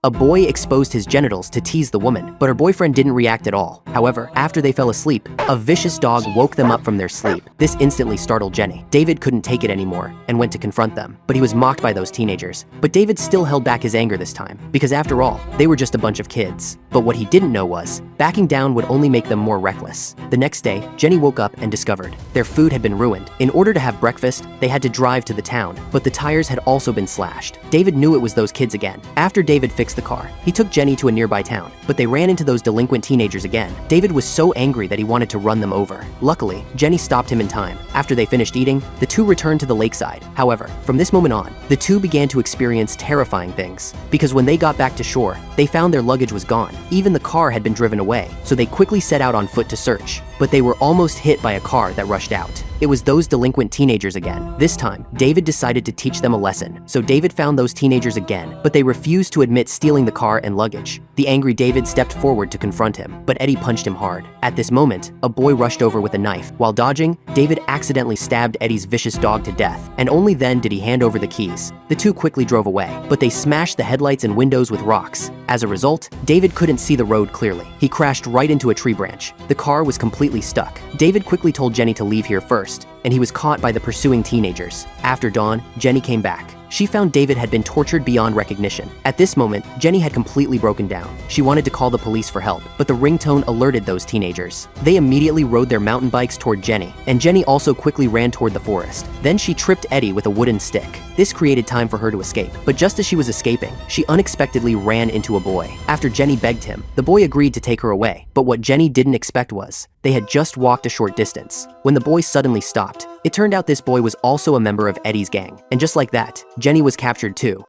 A boy exposed his genitals to tease the woman, but her boyfriend didn't react at all. However, after they fell asleep, a vicious dog woke them up from their sleep. This instantly startled Jenny. David couldn't take it anymore and went to confront them, but he was mocked by those teenagers. But David still held back his anger this time, because after all, they were just a bunch of kids. But what he didn't know was, backing down would only make them more reckless. The next day, Jenny woke up and discovered their food had been ruined. In order to have breakfast, they had to drive to the town, but the tires had also been slashed. David knew it was those kids again. After David fixed the car, he took Jenny to a nearby town, but they ran into those delinquent teenagers again. David was so angry that he wanted to run them over. Luckily, Jenny stopped him in time. After they finished eating, the two returned to the lakeside. However, from this moment on, the two began to experience terrifying things, because when they got back to shore, they found their luggage was gone. Even the car had been driven away, so they quickly set out on foot to search. But they were almost hit by a car that rushed out. It was those delinquent teenagers again. This time, David decided to teach them a lesson. So David found those teenagers again, but they refused to admit stealing the car and luggage. The angry David stepped forward to confront him, but Eddie punched him hard. At this moment, a boy rushed over with a knife. While dodging, David accidentally stabbed Eddie's vicious dog to death, and only then did he hand over the keys. The two quickly drove away, but they smashed the headlights and windows with rocks. As a result, David couldn't see the road clearly. He crashed right into a tree branch. The car was completely stuck. David quickly told Jenny to leave here first, and he was caught by the pursuing teenagers. After dawn, Jenny came back. She found David had been tortured beyond recognition. At this moment, Jenny had completely broken down. She wanted to call the police for help, but the ringtone alerted those teenagers. They immediately rode their mountain bikes toward Jenny, and Jenny also quickly ran toward the forest. Then she tripped Eddie with a wooden stick. This created time for her to escape, but just as she was escaping, she unexpectedly ran into a boy. After Jenny begged him, the boy agreed to take her away, but what Jenny didn't expect was, they had just walked a short distance when the boy suddenly stopped. It turned out this boy was also a member of Eddie's gang, and just like that, Jenny was captured too.